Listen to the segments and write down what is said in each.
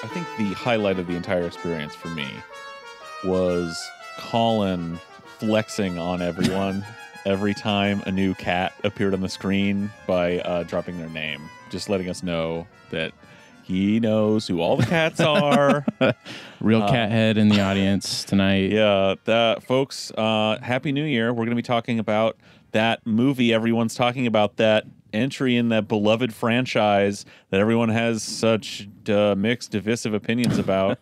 I think the highlight of the entire experience for me was Colin flexing on everyone every time a new cat appeared on the screen by dropping their name, just letting us know that he knows who all the cats are. Real cat head in the audience tonight. Yeah, folks, Happy New Year. We're going to be talking about that movie everyone's talking about, that entry in that beloved franchise that everyone has such mixed, divisive opinions about.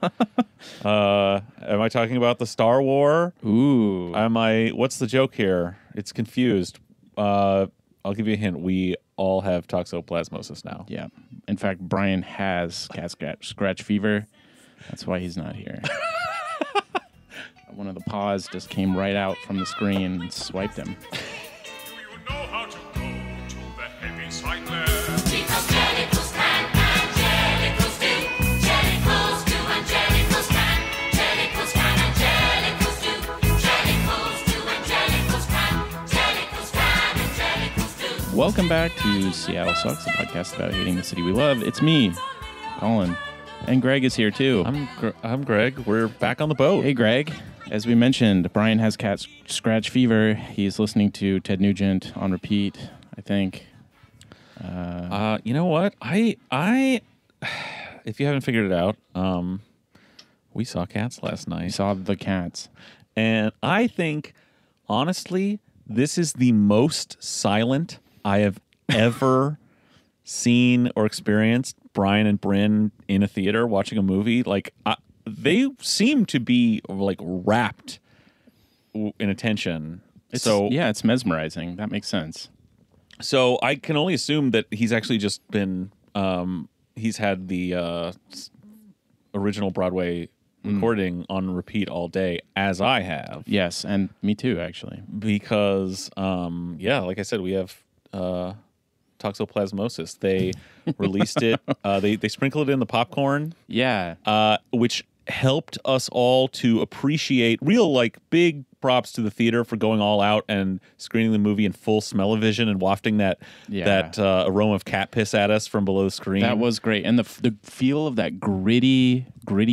Am I talking about the Star War? Ooh. What's the joke here? It's confused. I'll give you a hint. We all have toxoplasmosis now. Yeah. In fact, Brian has cat scratch fever. That's why he's not here. One of the paws just came right out from the screen and swiped him. Know how to go to the heavy side there. Because Jellicles can and Jellicles do. Jellicles do and Jellicles can. Jellicles can and Jellicles do. Jellicles do and Jellicles can. Jellicles can and Jellicles do. Welcome back to Seattle Sucks, a podcast about hating the city we love. It's me, Colin, and Greg is here too. I'm Greg. We're back on the boat. Hey, Greg. As we mentioned, Brian has cat scratch fever. He's listening to Ted Nugent on repeat, I think. You know what? I if you haven't figured it out, we saw Cats last We night. saw the cats. And I think, honestly, this is the most silent I have ever seen or experienced Brian and Bryn in a theater watching a movie. Like, they seem to be like wrapped in attention. It's mesmerizing. That makes sense. So I can only assume that he's actually just been he's had the original Broadway recording on repeat all day, as I have. Yes, and me too, actually. Because like I said, we have toxoplasmosis. They released it. They sprinkled it in the popcorn. Yeah. Which helped us all to appreciate real, like, big props to the theater for going all out and screening the movie in full smell-o-vision and wafting that aroma of cat piss at us from below the screen. That was great. And the feel of that gritty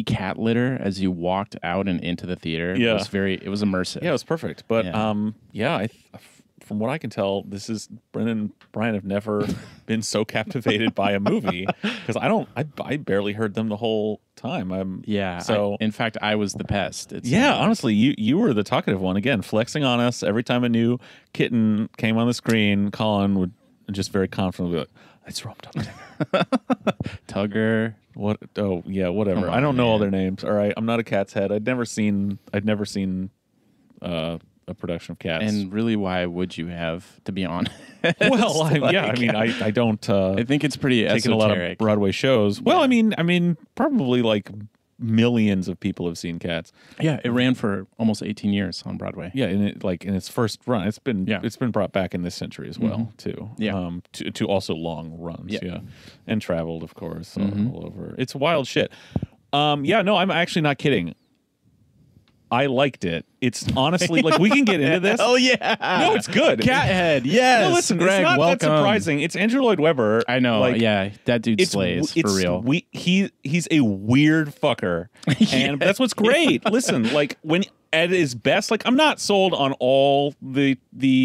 cat litter as you walked out and into the theater was it was immersive. Yeah, it was perfect. But from what I can tell, Brennan and Brian have never been so captivated by a movie, because I barely heard them the whole time. In fact, I was the pest. Honestly, you were the talkative one, again, flexing on us every time a new kitten came on the screen. Colin would just very confidently be like, "It's Rome Tugger." Tugger. What? Oh yeah, whatever. I don't know all their names. All right, I'm not a cat's head. I'd never seen a production of Cats. And really, why would you have, to be honest? Well, I don't. I think it's pretty taking a lot of Broadway shows. Well, I mean, probably like millions of people have seen Cats. Yeah, it ran for almost 18 years on Broadway. Yeah, in its first run, it's been brought back in this century as well too. Yeah, to also long runs. Yeah, and traveled, of course, all over. It's wild shit. No, I'm actually not kidding. I liked it. It's honestly, like, we can get into this. Oh yeah, no, it's good. Cathead, yes. No, listen, Greg, it's not welcome. that surprising. It's Andrew Lloyd Webber. I know. Like, yeah, that dude slays for real. He's a weird fucker, and that's what's great. Listen, like, when at his best, like, I'm not sold on all the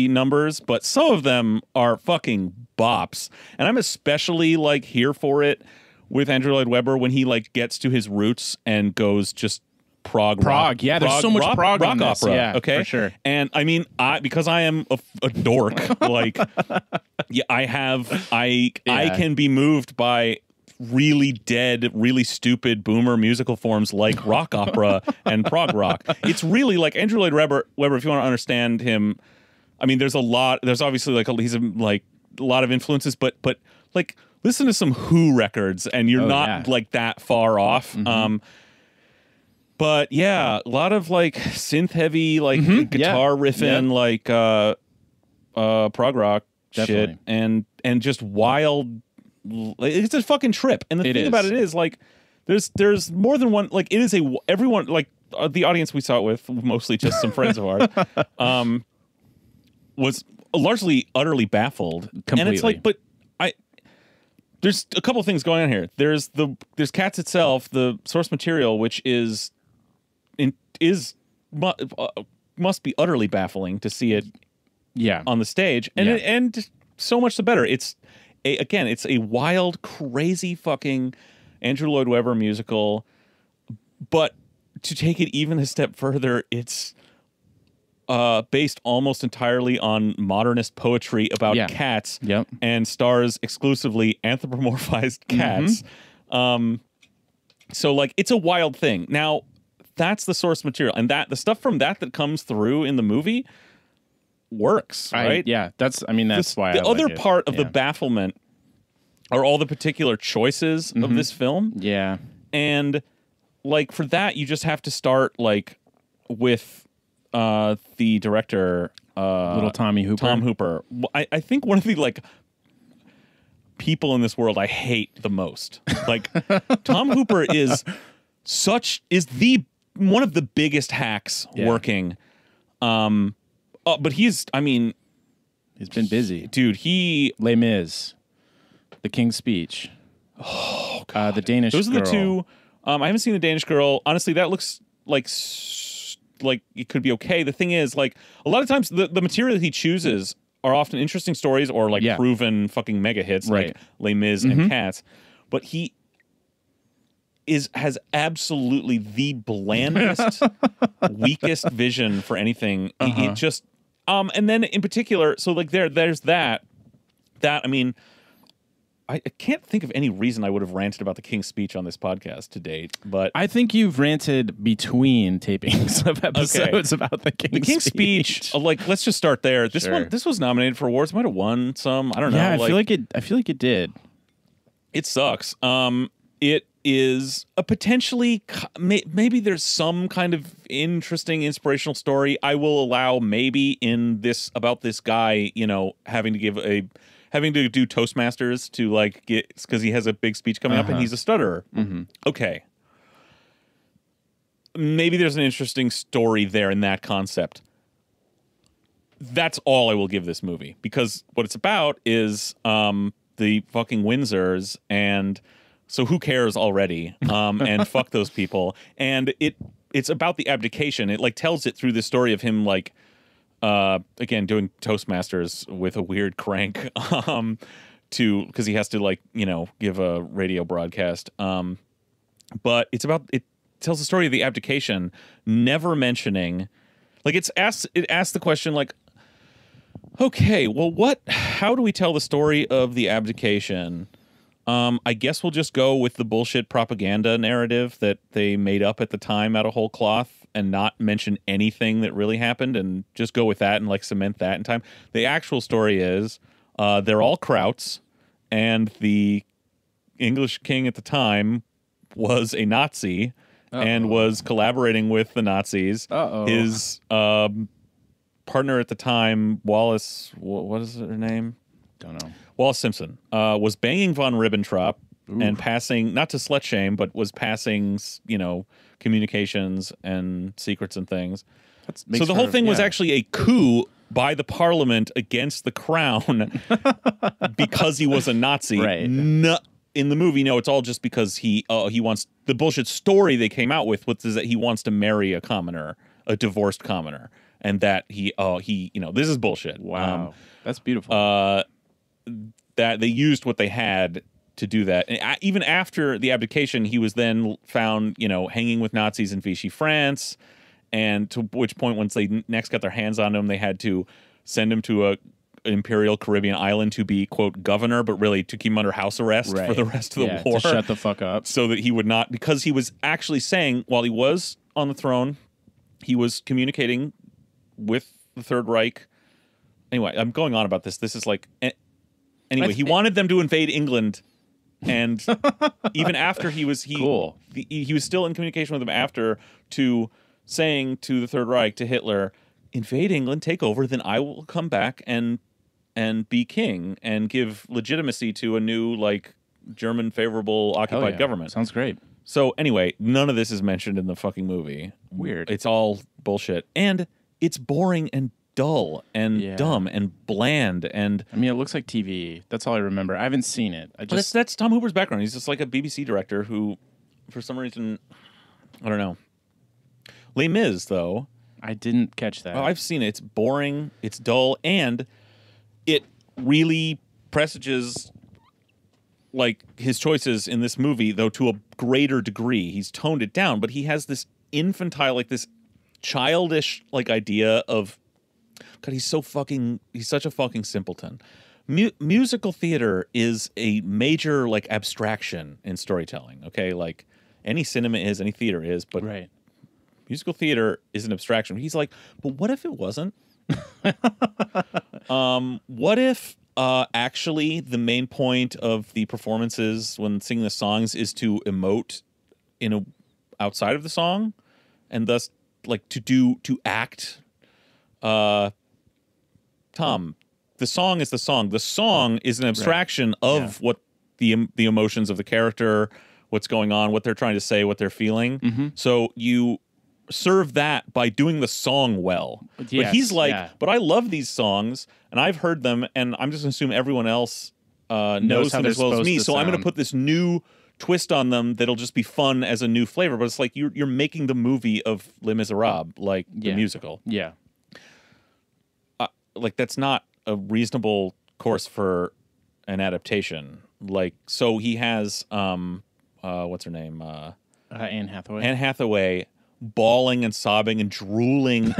numbers, but some of them are fucking bops, and I'm especially like here for it with Andrew Lloyd Webber when he like gets to his roots and goes just Prague rock. Yeah, there's so much Prague rock on this. opera. Yeah, okay, for sure. And I mean, because I am a dork, like, I can be moved by really dead, really stupid boomer musical forms like rock opera and prog rock. It's really like Andrew Lloyd Webber. If you want to understand him, I mean, there's obviously like he's a lot of influences, but like, listen to some Who records and you're not like that far off. But yeah, a lot of like synth heavy, like guitar riffing, like prog rock shit, and just wild. It's a fucking trip. And the thing about it is, like, there's more than one. Like, it is everyone, like, the audience we saw it with, mostly just some friends of ours, was largely utterly baffled. Completely. And it's like, but there's a couple things going on here. There's Cats itself, the source material, which must be utterly baffling to see it on the stage, and so much the better. It's a wild, crazy fucking Andrew Lloyd Webber musical, but to take it even a step further, it's based almost entirely on modernist poetry about cats, and stars exclusively anthropomorphized cats. So like, it's a wild thing. Now, that's the source material, and the stuff from that comes through in the movie works, right? That's why the other part of the bafflement are all the particular choices of this film. Yeah. And like, for that, you just have to start like with the director, little Tommy Hooper. Tom Hooper. I think one of the like people in this world I hate the most. Like, Tom Hooper is one of the biggest hacks working. But he's been busy, dude. Les Mis, The King's Speech. Oh God, the Danish Girl. Those are the two. I haven't seen The Danish Girl. Honestly, that looks like it could be okay. The thing is, like, a lot of times the material that he chooses are often interesting stories or like proven fucking mega hits, like Les Mis and Cats. But he has absolutely the blandest, weakest vision for anything. It just, and then in particular, so like there's that. I mean, I can't think of any reason I would have ranted about The King's Speech on this podcast to date, but I think you've ranted between tapings of episodes about The King's Speech. Like, let's just start there. This was nominated for awards. Might have won some. I don't know. Yeah, I feel like it did. It sucks. It is a potentially, maybe there's some kind of interesting inspirational story I will allow maybe in this, about this guy, you know, having to do Toastmasters to like get, because he has a big speech coming up and he's a stutterer. Okay. Maybe there's an interesting story there in that concept. That's all I will give this movie, because what it's about is the fucking Windsors, and so who cares already? And fuck those people. And it's about the abdication. It like tells it through the story of him like again doing Toastmasters with a weird crank because he has to like, you know, give a radio broadcast. But it tells the story of the abdication, never mentioning, like, it asks the question like, okay, well, how do we tell the story of the abdication? I guess we'll just go with the bullshit propaganda narrative that they made up at the time out of whole cloth and not mention anything that really happened, and just go with that and like cement that in time. The actual story is they're all krauts, and the English king at the time was a Nazi and was collaborating with the Nazis. His partner at the time, Wallace, what is her name? Don't know. Wallace Simpson was banging von Ribbentrop and passing, not to slut shame, but was passing, you know, communications and secrets and things. So the whole thing was actually a coup by the parliament against the crown because he was a Nazi. Right. No, in the movie, no, it's all just because he wants, the bullshit story they came out with is that he wants to marry a commoner, a divorced commoner, and that he you know, this is bullshit. Wow, that's beautiful. That they used what they had to do that. And even after the abdication, he was then found, you know, hanging with Nazis in Vichy France, and to which point, once they next got their hands on him, they had to send him to an Imperial Caribbean island to be, quote, governor, but really to keep him under house arrest for the rest of the war. To shut the fuck up. So that he would not, because he was actually saying, while he was on the throne, he was communicating with the Third Reich. Anyway, I'm going on about this. This is like... Anyway, he wanted them to invade England, and even after he was he was still in communication with them after, to saying to the Third Reich, to Hitler, invade England, take over, then I will come back and be king and give legitimacy to a new, like, German favorable occupied government. Sounds great. So anyway, none of this is mentioned in the fucking movie. Weird. It's all bullshit, and it's boring and dull and dumb and bland. And I mean, it looks like TV. That's all I remember. I haven't seen it. That's Tom Hooper's background. He's just like a BBC director who, for some reason, I don't know. Les Mis, though. I didn't catch that. Oh, I've seen it. It's boring. It's dull, and it really presages like his choices in this movie, though to a greater degree. He's toned it down, but he has this infantile, like this childish, like idea of God. He's such a fucking simpleton. Musical theater is a major like abstraction in storytelling. Okay, like any cinema is, any theater is, but right. Musical theater is an abstraction. He's like, but what if it wasn't? What if actually the main point of the performances when singing the songs is to emote outside of the song, and thus like to act? Tom, the song is the song. The song is an abstraction of what the emotions of the character, what's going on, what they're trying to say, what they're feeling. So you serve that by doing the song well. But he's like, but I love these songs and I've heard them, and I'm just gonna assume everyone else knows them as well as me. So I'm gonna put this new twist on them that'll just be fun as a new flavor. But it's like you're making the movie of Les Miserables, like the musical. Yeah. Like that's not a reasonable course for an adaptation. Like, so he has what's her name? Anne Hathaway. Anne Hathaway bawling and sobbing and drooling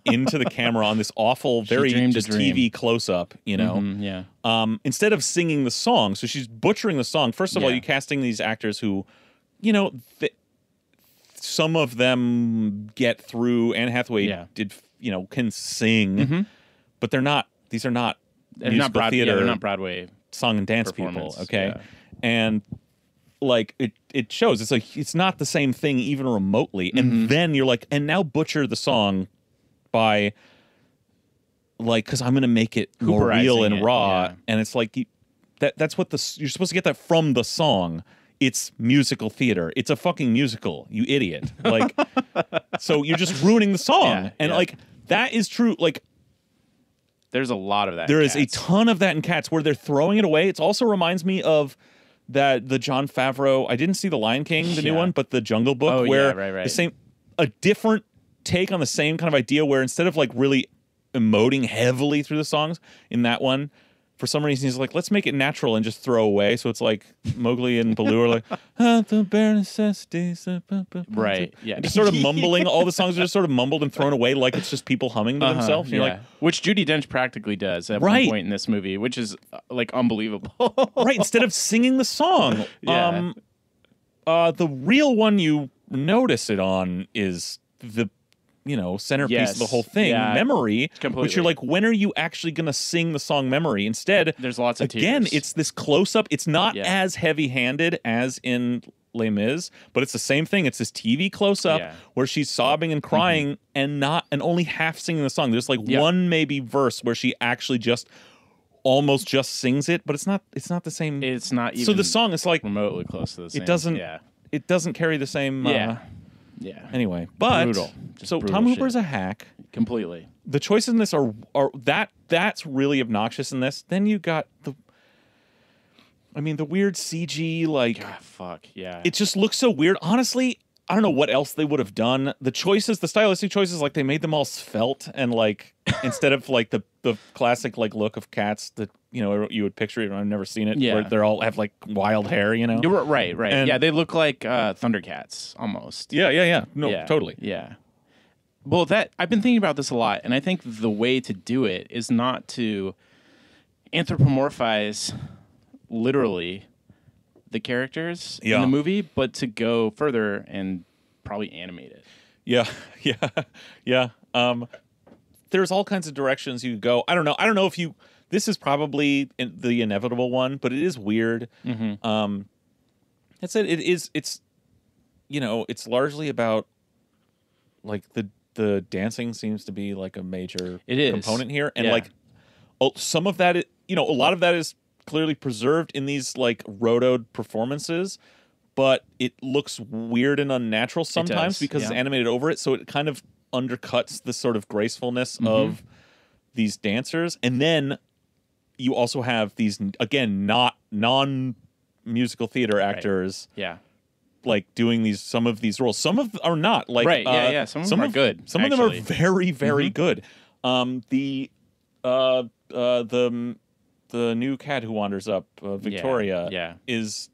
into the camera on this awful, very just TV close-up, you know? Instead of singing the song. So she's butchering the song. First of all, you're casting these actors who, you know, some of them get through. Anne Hathaway can sing, but they're not, these are not musical theater. They're not Broadway song and dance people, okay? And like it shows it's not the same thing even remotely. And then you're like, and now butcher the song by like, because I'm gonna make it more real and raw. And it's like that's what you're supposed to get that from the song. It's musical theater. It's a fucking musical, you idiot. Like, so you're just ruining the song. Like that is true. Like, there's a lot of that. There is a ton of that in Cats where they're throwing it away. It also reminds me of the Jon Favreau. I didn't see the Lion King, the new one, but the Jungle Book, where a different take on the same kind of idea, where instead of like really emoting heavily through the songs in that one, for some reason he's like, let's make it natural and just throw away. So it's like Mowgli and Baloo are like, the bare necessities, right? Yeah, and just sort of mumbling. All the songs are just sort of mumbled and thrown away, like it's just people humming to themselves. And you're like, which Judi Dench practically does at one point in this movie, which is like unbelievable. Right, instead of singing the song. The real one you notice it on is the centerpiece of the whole thing, Memory, which you're like, when are you actually going to sing the song Memory? Instead, there's lots of again, tears. it's this close-up. It's not as heavy-handed as in Les Mis, but it's the same thing. It's this TV close-up where she's sobbing and crying and only half singing the song. There's like one maybe verse where she actually almost just sings it, but it's not the same. It's not even so the song is like remotely close to the same. It doesn't carry the same Anyway, but brutal. So Tom Hooper's a hack. Completely. The choices in this are that's really obnoxious in this. Then you got the weird CG, like it just looks so weird. Honestly, I don't know what else they would have done. The stylistic choices, like they made them all svelte and like instead of like the classic like look of Cats that you would picture it. I've never seen it. Where they're all have like wild hair. You're right. And they look like Thundercats almost. Yeah. No, totally. Yeah. Well, I've been thinking about this a lot, and I think the way to do it is not to anthropomorphize literally the characters in the movie, but to go further and probably animate it. Yeah. There's all kinds of directions you could go. I don't know if you. This is probably the inevitable one, but it is weird. That's it. It's largely about like the dancing seems to be like a major component here, and like some of that, a lot of that is clearly preserved in these like rotoed performances, but it looks weird and unnatural sometimes because it's animated over it, so it kind of undercuts the sort of gracefulness of these dancers, and then you also have these again not non-musical theater actors, like doing some of these roles. Some of are not like Some of them are good. Some of them are very very good. The new cat who wanders up, Victoria, is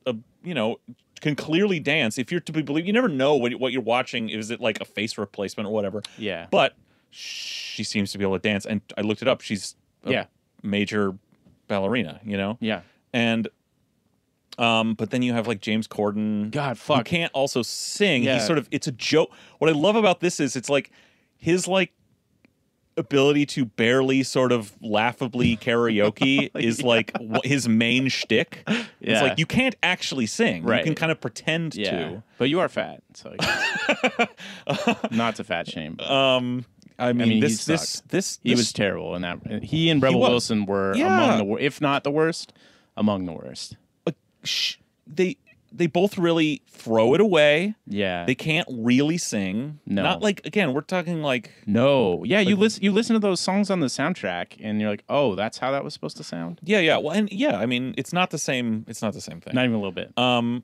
can clearly dance. If you're to be believed, you never know what you're watching. Is it like a face replacement or whatever? Yeah. But she seems to be able to dance, and I looked it up. She's a major ballerina, Yeah. And but then you have like James Corden. God, fuck. Who can't also sing. Yeah. He's sort of, it's a joke. What I love about this is it's like his like ability to barely sort of laughably karaoke is like his main shtick. It's like you can't actually sing. Right. You can kind of pretend to. But you are fat, so not to fat shame. But. I mean, this he was terrible in that. He and Rebel Wilson were among the, if not the worst, among the worst. They both really throw it away. Yeah, they can't really sing. No, not like, again, we're talking like Yeah, you listen to those songs on the soundtrack, and you're like, oh, that's how that was supposed to sound. Yeah. Well, and I mean, it's not the same. It's not the same thing. Not even a little bit.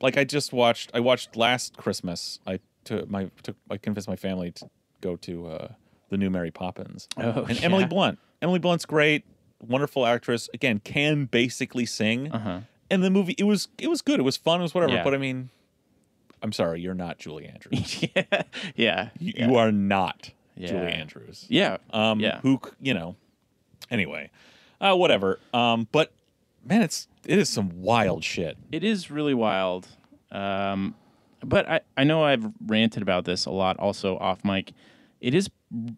Like I watched last Christmas. I convinced my family to go to the new Mary Poppins. And Emily Blunt. Emily Blunt's great, wonderful actress. Again, can basically sing. And the movie, it was good. It was fun. It was whatever. Yeah. But I mean, I'm sorry, you're not Julie Andrews. You are not Julie Andrews. Yeah. Who Anyway, whatever. But man, it is some wild shit. It is really wild. But I know I've ranted about this a lot also off mic. It is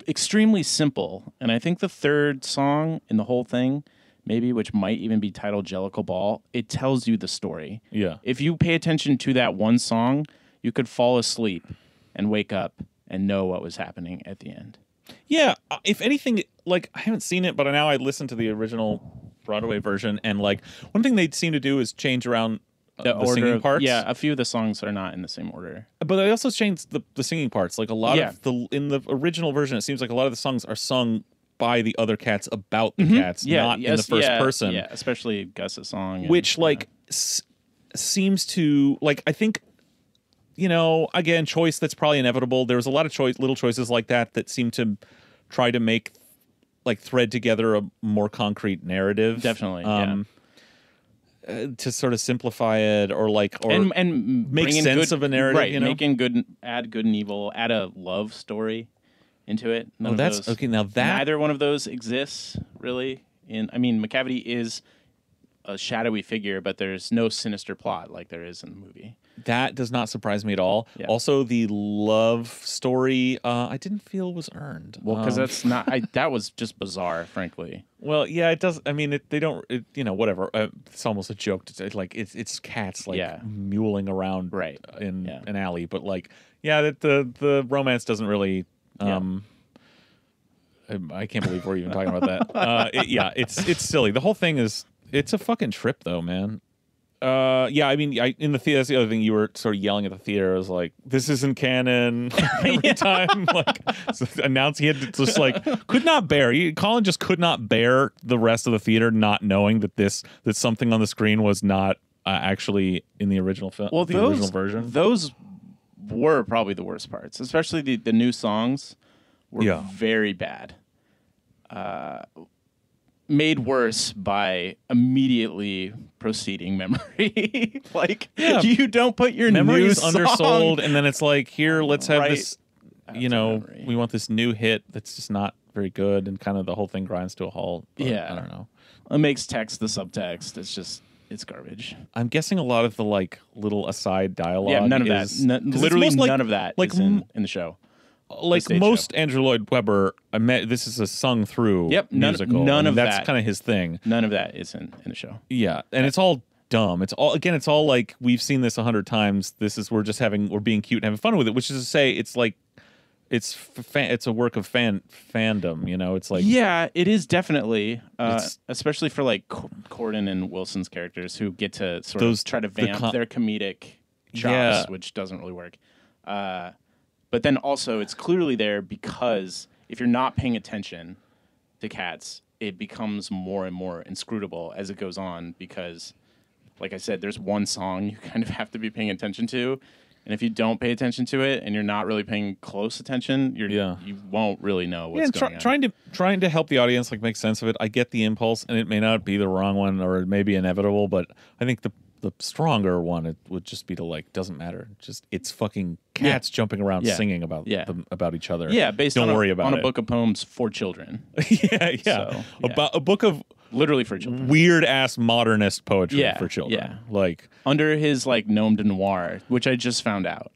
extremely simple, and I think the third song in the whole thing, maybe, which might even be titled Jellicle Ball, it tells you the story. Yeah. If you pay attention to that one song, you could fall asleep and wake up and know what was happening at the end. Yeah, if anything, like, I haven't seen it, but now I listened to the original Broadway version, and like one thing they seem to do is change around the order singing parts. Yeah, a few of the songs are not in the same order. But they also changed the singing parts. Like a lot of in the original version, it seems like a lot of the songs are sung by the other cats about the cats, not in the first person. Yeah, especially Gus's song. Which seems to, like, I think, again, choice that's probably inevitable. There was a lot of little choices like that seem to try to make, like, thread together a more concrete narrative. Definitely, to sort of simplify it or and make sense of a narrative, right? Add good and evil, add a love story into it. Neither one of those exists really. McCavity is a shadowy figure, but there's no sinister plot like there is in the movie. That does not surprise me at all. Yeah. Also, the love story I didn't feel was earned. Well, because that's not. That was just bizarre, frankly. Well, yeah, it does. I mean, they don't. Whatever. It's almost a joke. It's cats muling around in an alley, but the romance doesn't really. I can't believe we're even talking about that. It's silly. The whole thing is. It's a fucking trip, though, man. In the theater, that's the other thing. You were sort of yelling at the theater. I was like, "This isn't canon." Every time, announce he had to just could not bear. Colin just could not bear the rest of the theater not knowing that something on the screen was not actually in the original film. Well, the original version. Those were probably the worst parts, especially the new songs were very bad. Made worse by immediately proceeding memory. You don't put your memories new undersold, and then it's like, here, let's have this. Memory. We want this new hit that's just not very good, and kind of the whole thing grinds to a halt. But I don't know. It makes text the subtext. It's garbage. I'm guessing a lot of the little aside dialogue. Yeah, none of that. Literally none of that is in the show. Like most show. Andrew Lloyd Webber, this is a sung through musical. None of that's kind of his thing. None of that is in the show. Yeah, and it's all dumb. It's all like we've seen this 100 times. We're being cute and having fun with it. Which is to say, it's like it's a work of fandom. It's like it is definitely, especially for Corden and Wilson's characters who get to sort of try to vamp their comedic chops, which doesn't really work. But then also, it's clearly there because if you're not paying attention to Cats, it becomes more and more inscrutable as it goes on because, like I said, there's one song you kind of have to be paying attention to. And if you don't pay attention to it and you're not really paying close attention, you won't really know what's going on. Trying to help the audience like make sense of it. I get the impulse, and it may not be the wrong one, or it may be inevitable, but I think the stronger one it would just be to like doesn't matter. Just it's fucking cats jumping around singing about about each other. Yeah, based don't on worry about a book of poems for children. yeah. So, About a book of literally for children. Weird ass modernist poetry for children. Yeah. Like under his like Gnome de Noir, which I just found out.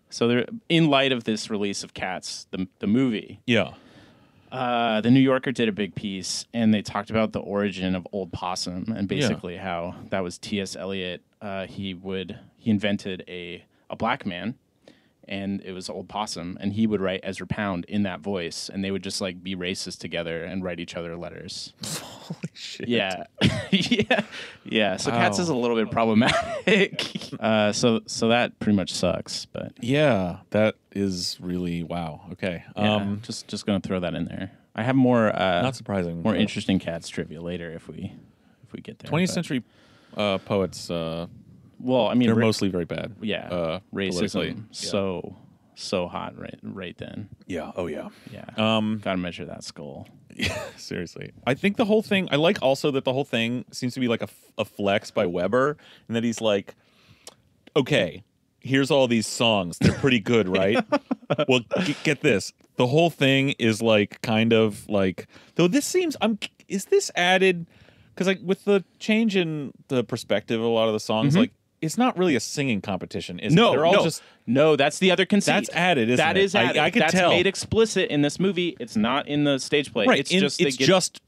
So there, in light of this release of Cats, the movie, the New Yorker did a big piece, and they talked about the origin of Old Possum and basically how that was T.S. Eliot. He invented a black man, and it was Old Possum, and he would write Ezra Pound in that voice, and they would just like be racist together and write each other letters. Holy shit. Yeah, yeah. So Cats is a little bit problematic. So that pretty much sucks. But yeah, that is really wow. Okay, just gonna throw that in there. I have more not surprising, more interesting Cats trivia later if we get there. 20th century poets. Well, I mean, they're mostly very bad. Yeah, racism politically. so hot right then. Yeah. Oh yeah. Yeah. Gotta measure that skull. Yeah, seriously. I think the whole thing. I like also that the whole thing seems to be like a flex by Weber, and that he's like, okay, here's all these songs. They're pretty good, right? Well, get this. The whole thing is like kind of like though. This seems. Is this added? Because like with the change in the perspective of a lot of the songs, like. It's not really a singing competition, is it? They're all just no. That's the other conceit. That's added, isn't that it? Is added. I could that's tell. Made explicit in this movie. It's not in the stage play. Right. It's just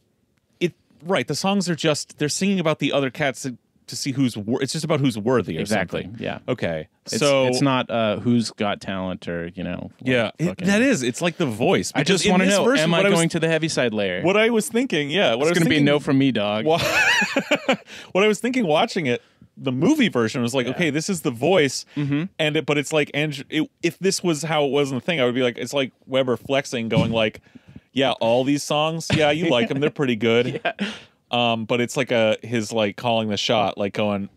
right. The songs are just they're singing about the other cats to see who's. It's just about who's worthy. Or exactly. Something. Yeah. Okay. It's not who's got talent or Yeah. That is. It's like The Voice. I just want to know. Am I going to the Heaviside layer? What I was thinking. Yeah. It's going to be a no from me, dog. What I was thinking watching it. The movie version was like, okay, this is The Voice, but it's like, if this was how it was in the thing, I would be like, it's like Weber flexing, going like, yeah, all these songs, yeah, you like them, they're pretty good, but it's like his like calling the shot, like going,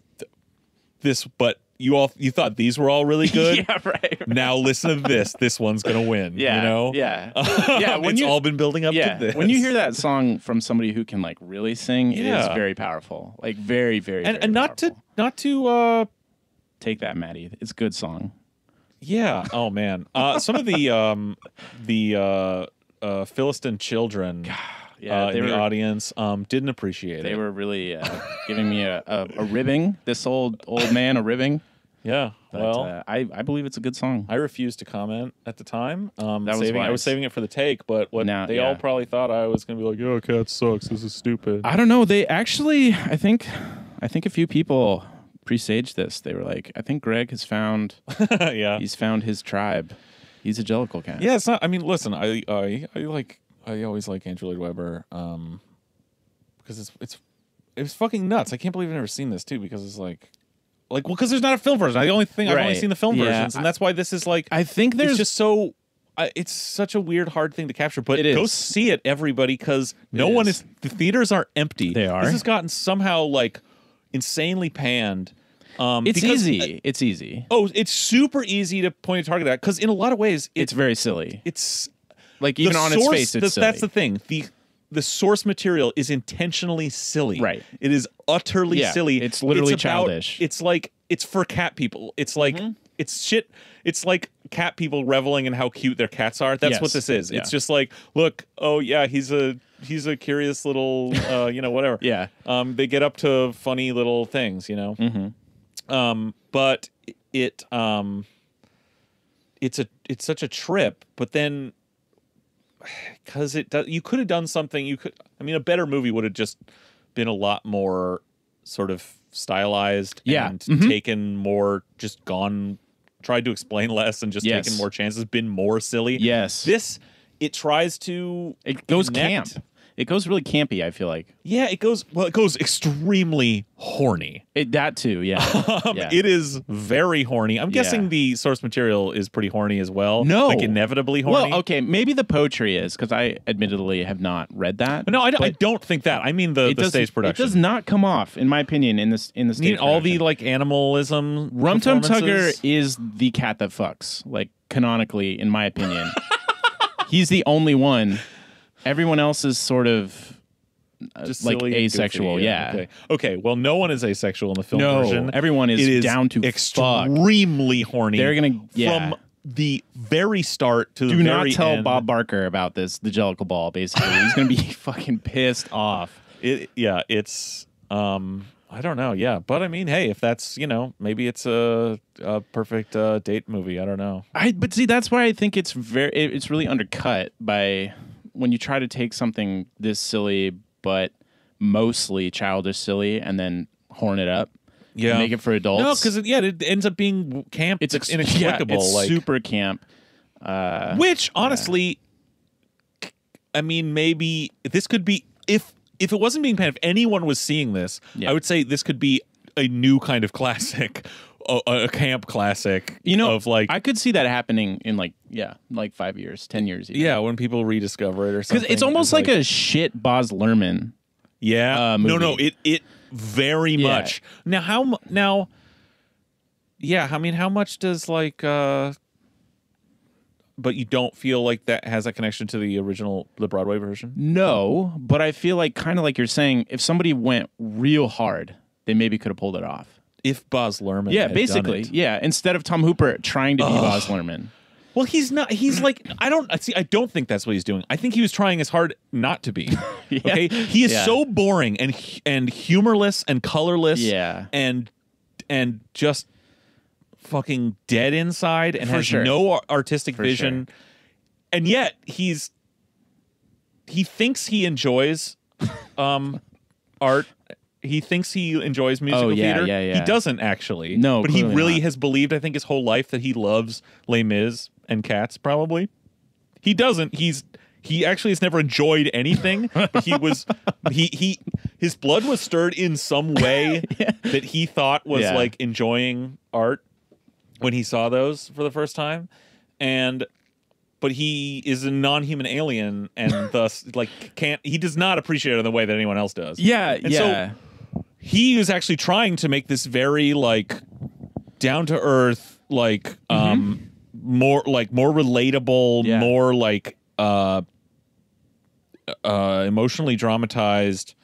this, but you thought these were all really good, yeah, right. Now listen to this. This one's gonna win. Yeah, you know, yeah. When it's all been building up to this. When you hear that song from somebody who can like really sing, it is very powerful, like very, very, and not powerful. to take that, Maddie. It's a good song. Yeah. Oh man. Some of the Philistine children in the audience didn't appreciate it. They were really giving me a ribbing. This old man a ribbing. Yeah. But, well, I believe it's a good song. I refused to comment at the time. That was I was saving it for the take, but they all probably thought I was going to be like, "Oh, Cat sucks. This is stupid." I don't know. They actually, I think a few people presaged this. They were like, I think Greg has found he's found his tribe. He's a Jellicle cat. Yeah, it's not I mean, listen, I always like Andrew Lloyd Webber because it's fucking nuts. I can't believe I've never seen this too because it's like because there's not a film version. I've only seen the film versions, and that's why this is like I think there's it's just so it's such a weird, hard thing to capture. But go see it, everybody, because the theaters are empty. They are. This has gotten somehow like insanely panned. It's easy. It's easy. Oh, it's super easy to point a target at because in a lot of ways it's very silly. It's like even on its face, it's silly. That's the thing. The source material is intentionally silly. Right. It is utterly silly. It's literally childish. It's like it's for cat people. It's like it's shit. It's like cat people reveling in how cute their cats are. That's what this is. Yeah. It's just like, look, oh yeah, he's a curious little whatever. Yeah. They get up to funny little things, but it's such a trip, but then because you could have done something. A better movie would have just been a lot more sort of stylized and taken more, just tried to explain less and just taken more chances, been more silly. Yes. It tries to it goes camp. It goes really campy, I feel like. Yeah, it goes extremely horny. That too, yeah. Yeah. It is very horny. I'm guessing the source material is pretty horny as well. No. Like inevitably horny. Well, okay, maybe the poetry is, because I admittedly have not read that. No, I don't think that. I mean the stage production. It does not come off, in my opinion, in the stage I mean, all the production. like animalism. Rum Tum Tugger performances. is the cat that fucks, like canonically, in my opinion. He's the only one. Everyone else is sort of Just like silly and asexual. goofy. Yeah. Okay. Well, no one is asexual in the film No, version. everyone is It is down to fuck. extremely horny. They're gonna from the very start to Do the not very tell end. Bob Barker about this, the Jellicle Ball. Basically, he's gonna be fucking pissed off. It's I don't know. Yeah, but I mean, hey, if that's maybe it's a perfect date movie. I don't know. But see, that's why I think it's really undercut by when you try to take something this silly but mostly childish silly and then horn it up. Yeah, and make it for adults. No, because it ends up being camp. It's inexplicable. it's like super camp. which honestly, I mean, maybe this could be if it wasn't being panned. If anyone was seeing this, I would say this could be a new kind of classic. A camp classic, of like I could see that happening in like 5 years, 10 years. Even. Yeah, when people rediscover it or something. Because it's almost like a shit Baz Luhrmann. Yeah, movie. no, it very much. Now I mean, how much does like? But you don't feel like that has a connection to the original, the Broadway version? No, but I feel like kind of like you're saying, if somebody went real hard, they maybe could have pulled it off. If Baz Luhrmann, Yeah, had basically. done it. Yeah, instead of Tom Hooper trying to be Baz Luhrmann. Well, he's not. He's like I don't think that's what he's doing. I think he was trying as hard not to be. Okay, he is so boring and humorless and colorless. Yeah. and just fucking dead inside and For has sure. no artistic vision. And yet he thinks he enjoys art. He thinks he enjoys musical theater. yeah. He doesn't actually. No, but he clearly really not. has believed, I think, his whole life that he loves Les Mis and Cats. Probably, he doesn't. He actually has never enjoyed anything. But he was his blood was stirred in some way that he thought was like enjoying art when he saw those for the first time, but he is a non-human alien and thus like he does not appreciate it in the way that anyone else does. So he was actually trying to make this very like down to earth, like more relatable, more like emotionally dramatized,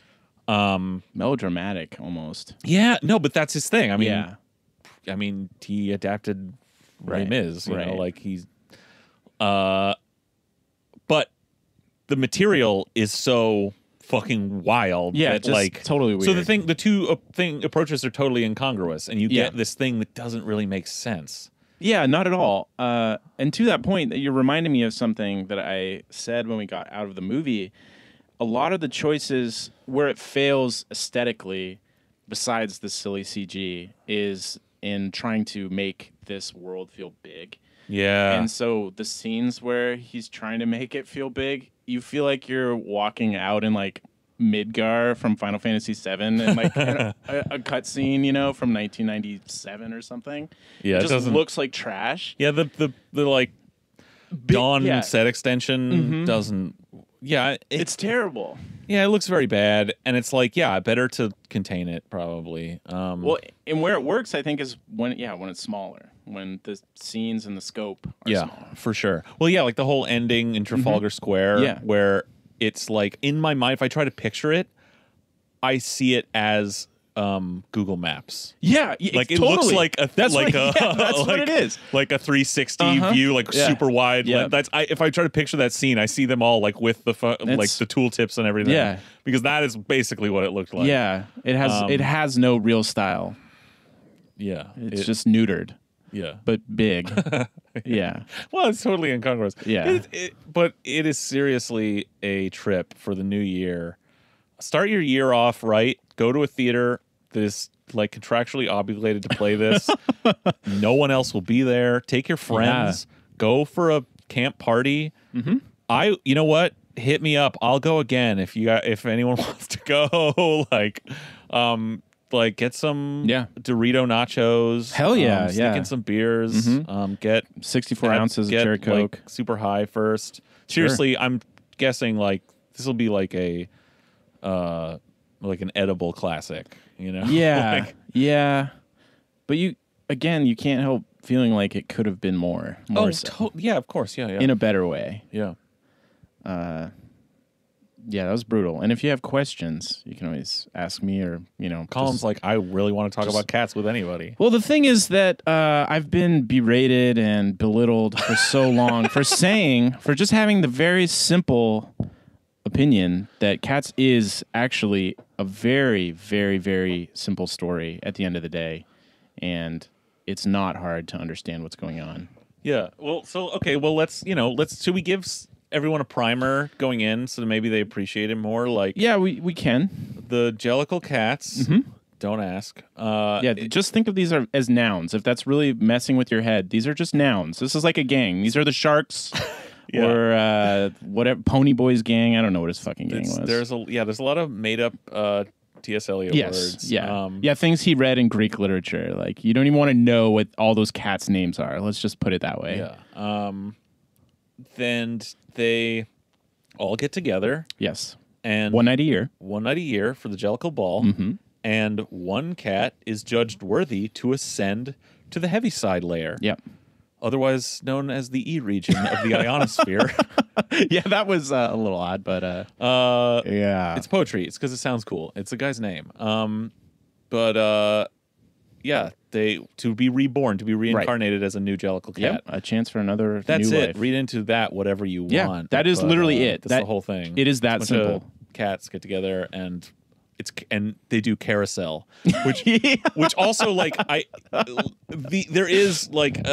melodramatic almost. Yeah, no, but that's his thing. I mean, Yeah. I mean, he adapted Les Mis, you know, like he's but the material is so fucking wild. Yeah, that, just like totally weird. So the two approaches are totally incongruous, and you get this thing that doesn't really make sense. Yeah, not at all. And to that point, you're reminding me of something that I said when we got out of the movie. A lot of the choices where it fails aesthetically, besides the silly CG, is in trying to make this world feel big. Yeah. And so the scenes where he's trying to make it feel big, you feel like you're walking out in like Midgar from Final Fantasy VII and like a cutscene, you know, from 1997 or something. Yeah, it just looks like trash. Yeah, the like Dawn set extension doesn't. Yeah, it's terrible. Yeah, it looks very bad, and it's like, better to contain it probably. Well, and where it works, I think, is when it's smaller, when the scenes and the scope are smaller. For sure. Well, yeah, like the whole ending in Trafalgar Square, where it's like in my mind, if I try to picture it, I see it as Google Maps. Yeah, like it totally. looks like that's what it is. Like a 360 view, like super wide. That's if I try to picture that scene, I see them all like with the like the tooltips and everything. Yeah, because that is basically what it looked like. Yeah, it has no real style. Yeah, it's just neutered. Yeah, but big. Yeah. Well, it's totally incongruous. Yeah, but it is seriously a trip for the new year. Start your year off right. Go to a theater that is like contractually obligated to play this. No one else will be there. Take your friends. Go for a camp party. You know what? hit me up. I'll go again if anyone wants to go. Like get some Dorito nachos. Hell yeah, sneak in some beers. Get 64 ounces of cherry Coke. Like, super high first. Seriously, I'm guessing like this will be like a like an edible classic. You know? Yeah, Like, yeah. But you can't help feeling like it could have been more. Yeah, of course. Yeah. In a better way. Yeah. Yeah, that was brutal. And if you have questions, you can always ask me or, Colin's like, I really want to talk about cats with anybody. Well, the thing is that I've been berated and belittled for so long for just having the very simple opinion that Cats is actually a very, very, very simple story at the end of the day. And it's not hard to understand what's going on. Yeah. Well, should we give everyone a primer going in so that maybe they appreciate it more? Like, yeah, we can. The Jellicle Cats. Don't ask. Just think of these as nouns. If that's really messing with your head, these are just nouns. This is like a gang. These are the Sharks or whatever Pony Boy's gang. I don't know what his fucking gang was. There's a lot of made up T.S. Eliot words. Yeah, things he read in Greek literature. Like you don't even want to know what all those cats' names are. Let's just put it that way. Yeah. Then they all get together. Yes. And one night a year for the Jellicle Ball. And one cat is judged worthy to ascend to the Heaviside layer. Yep. Otherwise known as the E region of the ionosphere. Yeah, that was a little odd, but yeah. It's poetry. It's because it sounds cool. It's a guy's name. To be reborn, to be reincarnated as a new Jellicle cat. Yep, a chance for another That's new it. life. Read into that whatever you want. That is literally it. That's the whole thing. It is that simple. Cats get together and they do carousel, which which also like there is like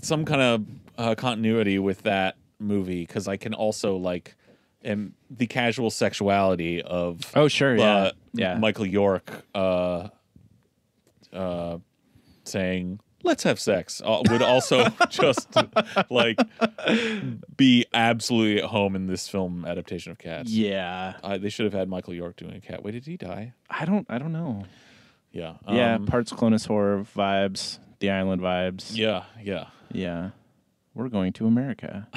some kind of continuity with that movie because I can also like the casual sexuality of Michael York saying let's have sex would also just like be absolutely at home in this film adaptation of Cats. Yeah, they should have had Michael York doing a cat. Wait, did he die? I don't know. Yeah, parts Clonus Horror vibes, the island vibes. Yeah. We're going to America.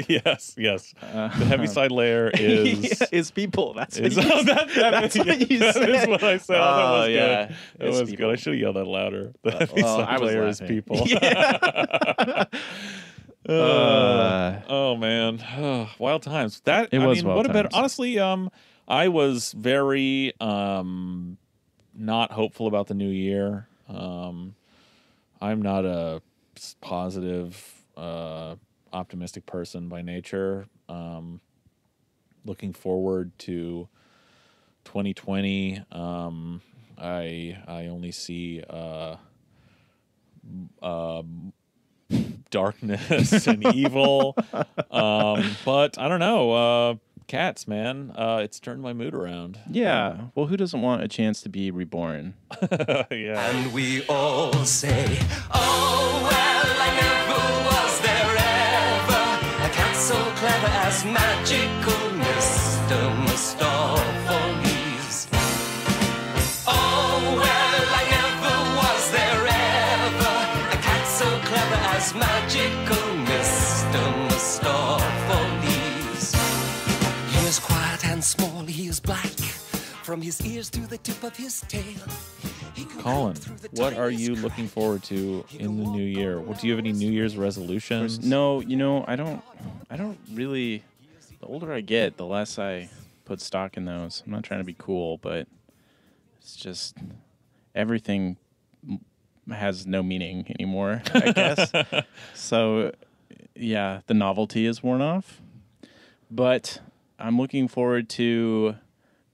yes. The Heaviside layer is people. That's what you said. That is what I said. Oh, That was good. I should have yelled that louder. The Heaviside layer is people. Oh man, wild times. What a better. Honestly, I was very not hopeful about the new year. I'm not a positive, optimistic person by nature. Looking forward to 2020. I only see darkness and evil. But I don't know. Cats, man. It's turned my mood around. Yeah. Well, who doesn't want a chance to be reborn? Yeah. And we all say, oh, well, I never was there ever. A cat so clever as magical Mr. Mistopheles. Oh, well, I never was there ever. A cat so clever as magical Mr. Mistopheles. He is quiet and small, he is black. From his ears to the tip of his tail. Colin, what are you looking forward to in the new year? Do you have any New Year's resolutions? No, I don't really. The older I get, the less I put stock in those. I'm not trying to be cool, but it's just everything has no meaning anymore, I guess. So, yeah, the novelty is worn off. But I'm looking forward to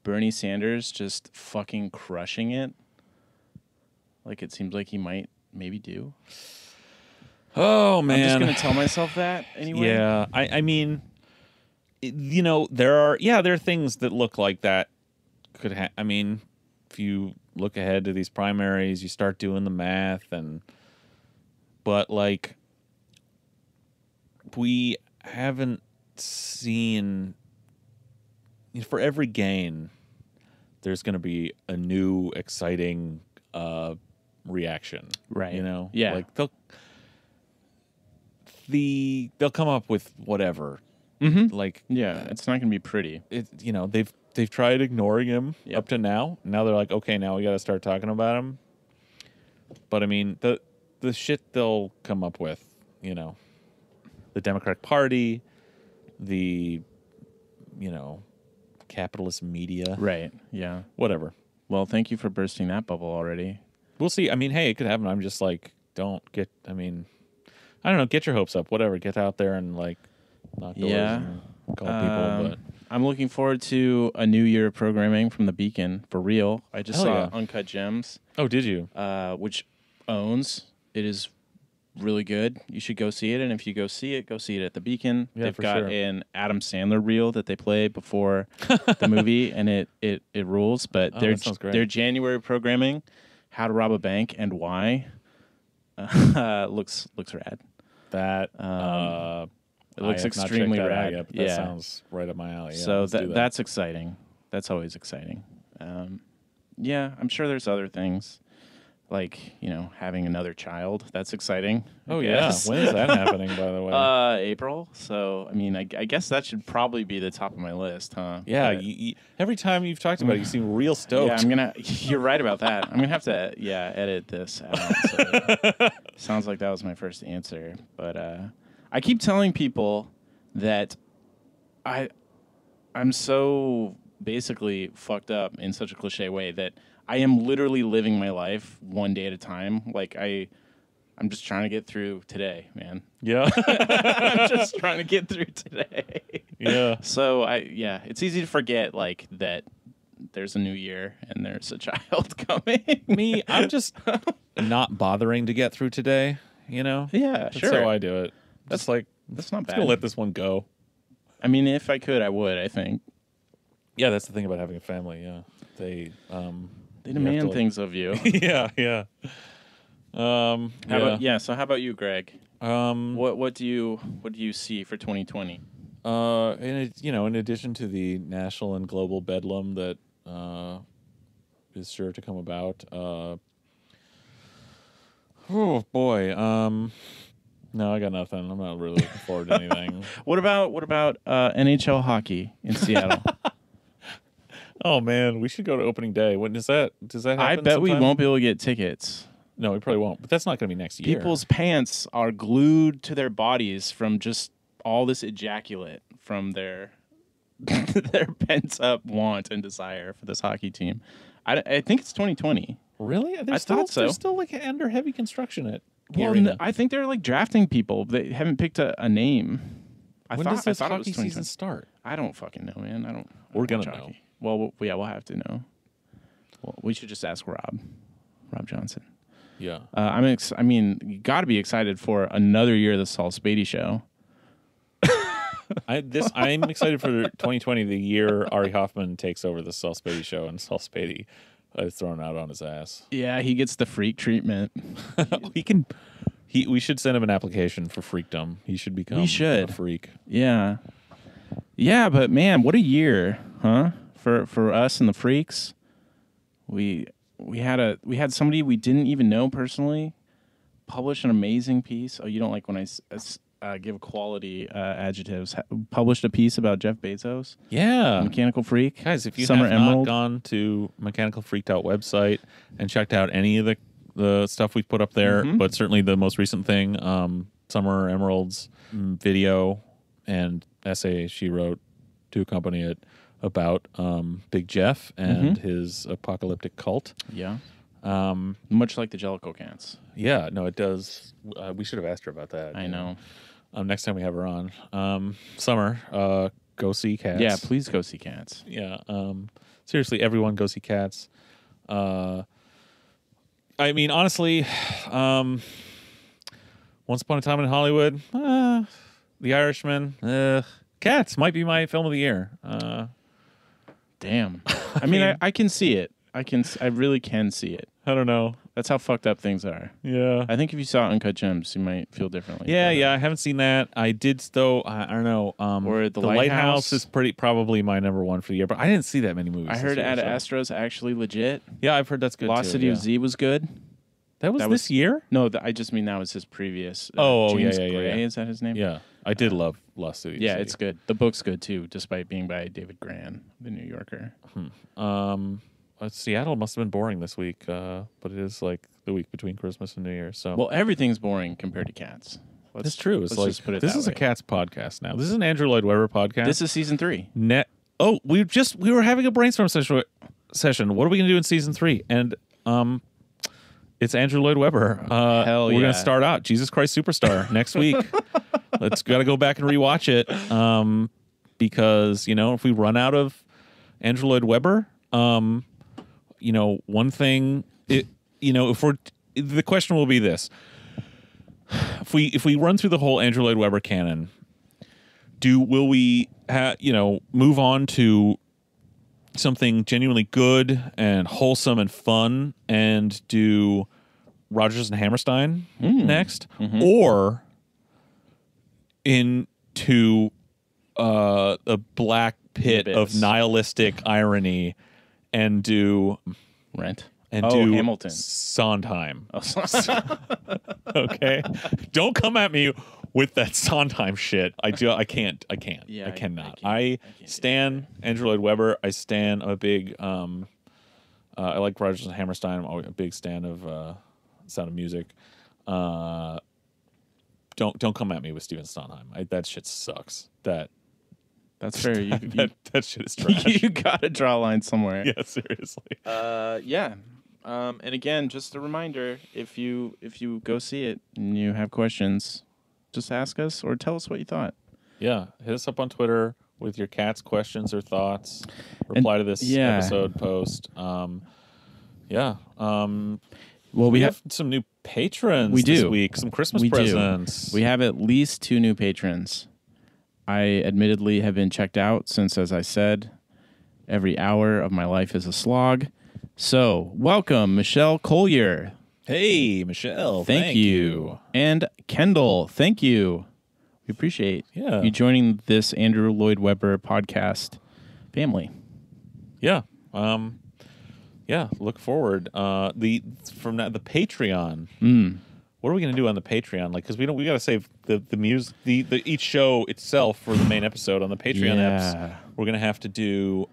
Bernie Sanders just fucking crushing it. Like it seems like he might maybe do. Oh, man. I'm just going to tell myself that anyway. Yeah. I mean, there are things that look like that could I mean, if you look ahead to these primaries, you start doing the math but like we haven't seen for every gain, there's going to be a new exciting reaction. Right. You know? Yeah. Like they'll come up with whatever. Mm-hmm. Like Yeah, it's not going to be pretty. They've tried ignoring him Yep. up to now. Now they're like, okay, now we got to start talking about him. But I mean, the shit they'll come up with, the Democratic Party, the capitalist media, Right. Yeah. whatever. Well, thank you for bursting that bubble already. We'll see. I mean, hey, it could happen. I'm just like, get your hopes up. Whatever. Get out there and like knock doors Yeah. and call people. But I'm looking forward to a new year of programming from the Beacon for real. I just Hell saw yeah. Uncut Gems, oh, did you? which owns. It is really good. You should go see it. And if you go see it at the Beacon. Yeah, They've for got sure. an Adam Sandler reel that they play before the movie, and it rules. But that sounds great. their January programming, How to Rob a Bank and Why, looks rad. That It looks I have not extremely checked that out rad. yet, but Yeah. that sounds right up my alley. Yeah, So let's do that. that's exciting. That's always exciting. Yeah, I'm sure there's other things like having another child. That's exciting. I Oh yeah, guess. when is that happening? By the way, April. So I mean, I guess that should probably be the top of my list, huh? yeah. But- Every time you've talked about it, you seem real stoked. yeah, I'm gonna. You're right about that. I'm gonna have to, edit this out. So sounds like that was my first answer, but I keep telling people that I'm so basically fucked up in such a cliche way that I am literally living my life one day at a time. Like I'm just trying to get through today, man. Yeah, I'm just trying to get through today. yeah. So it's easy to forget like that there's a new year and there's a child coming. Me, I'm just not bothering to get through today. Yeah, That's sure. how I do it. Just like That's not I'm bad. gonna let this one go. I mean, if I could, I would. I think Yeah, that's the thing about having a family. Yeah, they they have to, demand like- things of you. yeah. How about, so how about you, Greg? Um, What do you see for 2020? in addition to the national and global bedlam that is sure to come about, oh boy, no, I got nothing. I'm not really looking forward to anything. What about NHL hockey in Seattle? Oh man, we should go to opening day. When does that? Does that happen? I bet we sometime? won't be able to get tickets. No, we probably won't. But that's not going to be next year. People's pants are glued to their bodies from just all this ejaculate from their their pent up want and desire for this hockey team. I think it's 2020. Really? I thought so. They're still like under heavy construction at the Well, arena. I think they're like drafting people. They haven't picked a name. When does this it was hockey 2020. season start? I don't fucking know, man. I don't. We're gonna watch know. hockey. Well, we'll have to know. Well, we should just ask Rob Johnson. Yeah. I mean, you got to be excited for another year of the Saul Spady show. I'm excited for 2020, the year Ari Hoffman takes over the Saul Spady show, and Saul Spady is thrown out on his ass. Yeah, he gets the freak treatment. We should send him an application for freakdom. He should become We should. a freak. Yeah, but man, what a year, huh? For us and the freaks, we had somebody we didn't even know personally publish an amazing piece. Oh, you don't like when I give quality adjectives. Published a piece about Jeff Bezos, Yeah. Mechanical Freak. Guys, if you Summer have Emerald. not gone to Mechanical Freaked Out website and checked out any of the stuff we've put up there, Mm-hmm. but certainly the most recent thing, Summer Emerald's video and essay she wrote to accompany it about Big Jeff and Mm-hmm. his apocalyptic cult. Yeah. Much like the Jellicle Cats. Yeah, no, it does. We should have asked her about that. I know. Next time we have her on. Summer, go see Cats. Yeah, please go see Cats. Yeah. Seriously, everyone go see Cats. I mean, honestly, Once Upon a Time in Hollywood, The Irishman, Cats might be my film of the year. Damn. I mean, I can see it. I really can see it. I don't know. That's how fucked up things are. Yeah. I think if you saw Uncut Gems, you might feel differently. Yeah, about it. yeah. I haven't seen that. I did though. I don't know. Or The Lighthouse Lighthouse is probably my number one for the year, but I didn't see that many movies. I this heard year, Ad so- Astra's actually legit. Yeah, I've heard that's good Lost too. City yeah. of Z was good. That was that this was- year. No, I just mean that was his previous. Oh, yeah, James yeah, yeah, Gray, yeah. is that his name? Yeah, I did love Lost City. Yeah, it's good. The book's good too, despite being by David Gran, the New Yorker. Seattle must have been boring this week, but it is like the week between Christmas and New Year. So Well, everything's boring compared to Cats. that's true. It's let's like just put it this that is a way. Cats podcast now. This is an Andrew Lloyd Webber podcast. This is season 3. Oh, we were having a brainstorm session. What are we going to do in season 3? And it's Andrew Lloyd Webber. Hell we're yeah. going to start out Jesus Christ Superstar next week. Got to go back and rewatch it because if we run out of Andrew Lloyd Webber, one thing the question will be this: if we run through the whole Andrew Lloyd Webber canon, will we move on to something genuinely good and wholesome and fun and do Rodgers and Hammerstein next, or into a black pit of Abyss. nihilistic irony and do Rent. and Oh, do Hamilton. Sondheim? Oh, Okay, don't come at me with that Sondheim shit. I can't. Yeah, I I cannot. can't. I I can't stan Andrew Lloyd Webber. I'm a big. I like Rodgers and Hammerstein. I'm always a big stan of Sound of Music. Don't come at me with Stephen Sondheim. That shit sucks. That's fair. You, that shit is trash. you gotta draw a line somewhere. Yeah, seriously. Yeah. And again, just a reminder: if you go see it and you have questions, just ask us or tell us what you thought. Yeah, hit us up on Twitter with your Cats questions or thoughts. Reply to this yeah. episode post. Yeah. Well, We have some new patrons We this do. week. Some Christmas We do. presents. We have at least 2 new patrons. I admittedly have been checked out since, as I said, every hour of my life is a slog. So, welcome, Michelle Collier. Hey, Michelle. Thank you. And Kendall, thank you. We appreciate Yeah. you joining this Andrew Lloyd Webber podcast family. Yeah. Yeah. Look forward. The Patreon. What are we going to do on the Patreon? Like, because we got to save the music, the each show itself for the main episode on the Patreon Yeah. apps. We're going to have to do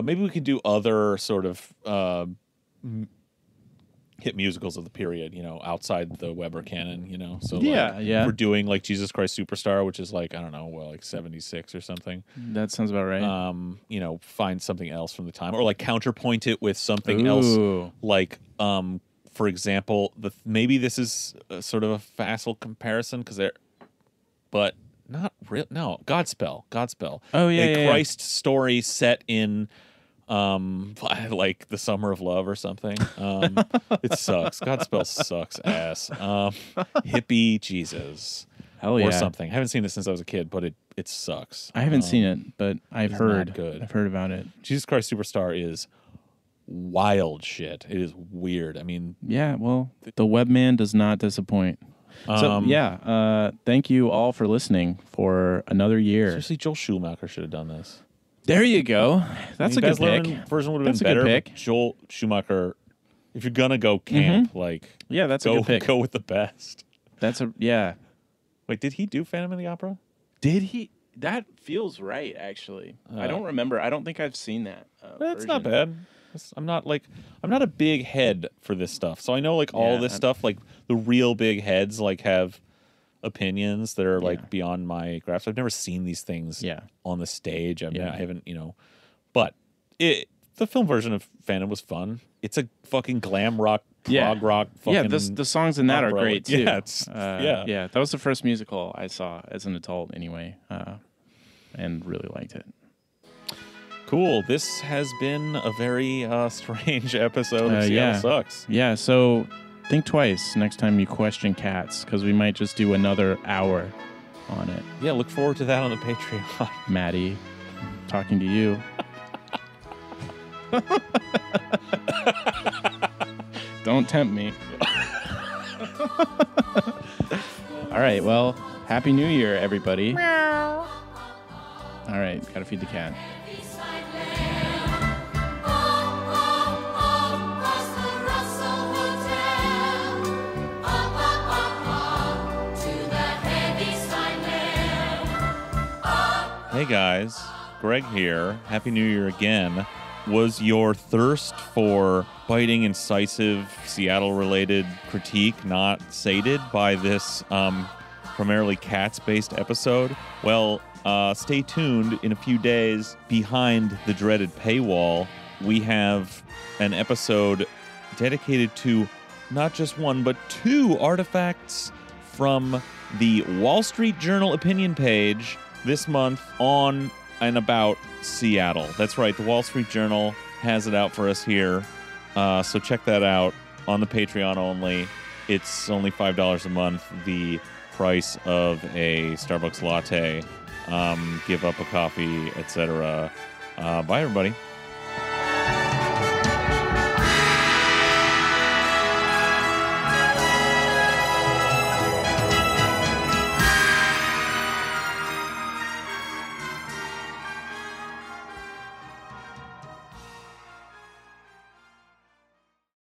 maybe we could do other sort of hit musicals of the period, outside the Weber canon, So Yeah. we're doing like Jesus Christ Superstar, which is like, I don't know, like 76 or something. That sounds about right. Find something else from the time, or like counterpoint it with something Ooh. else. Like, for example, maybe this is sort of a facile comparison but not real. No, Godspell. Oh, yeah, a yeah, yeah. Christ story set in, like the Summer of Love or something. It sucks. Godspell sucks ass. Hippie Jesus. Hell yeah. Or something. I haven't seen this since I was a kid, but it sucks. I haven't seen it, but I've it's not heard. good. I've heard about it. Jesus Christ Superstar is wild shit. It is weird. I mean, Yeah, well, the webman does not disappoint. So, thank you all for listening for another year. seriously, Joel Schumacher should have done this. There you go. That's a Baz good pick. Luhrmann version would have That's been a good better. pick. But Joel Schumacher, if you're gonna go camp, like Yeah, that's a go good pick. go with the best. Yeah. Wait, did he do Phantom of the Opera? Did he? That feels right, actually. I don't remember. I don't think I've seen that. That's not version. bad. I'm not a big head for this stuff, so I know like all Yeah, this I'm- stuff. Like the real big heads, like have opinions that are like Yeah. beyond my grasp. I've never seen these things Yeah. on the stage. I mean, Yeah. I haven't, but the film version of Phantom was fun. It's a fucking glam rock, prog rock. Fucking Yeah, the songs in that are opera. great too. Yeah, it's yeah. yeah. That was the first musical I saw as an adult, anyway, and really liked it. Cool. This has been a very strange episode of Seattle yeah. Sucks. Yeah, so think twice next time you question Cats, because we might just do another hour on it. Yeah, look forward to that on the Patreon. Maddie, talking to you. Don't tempt me. All right, well, Happy New Year, everybody. All right, gotta feed the cat. Hey guys, Greg here. Happy New Year again. Was your thirst for biting, incisive, Seattle-related critique not sated by this primarily Cats-based episode? Well, stay tuned. In a few days, behind the dreaded paywall, we have an episode dedicated to not just one, but two artifacts from the Wall Street Journal opinion page this month on and about Seattle. That's right, the Wall Street Journal has it out for us here. So check that out on the Patreon only. It's only $5 a month, the price of a Starbucks latte. Give up a coffee, etc. Bye, everybody.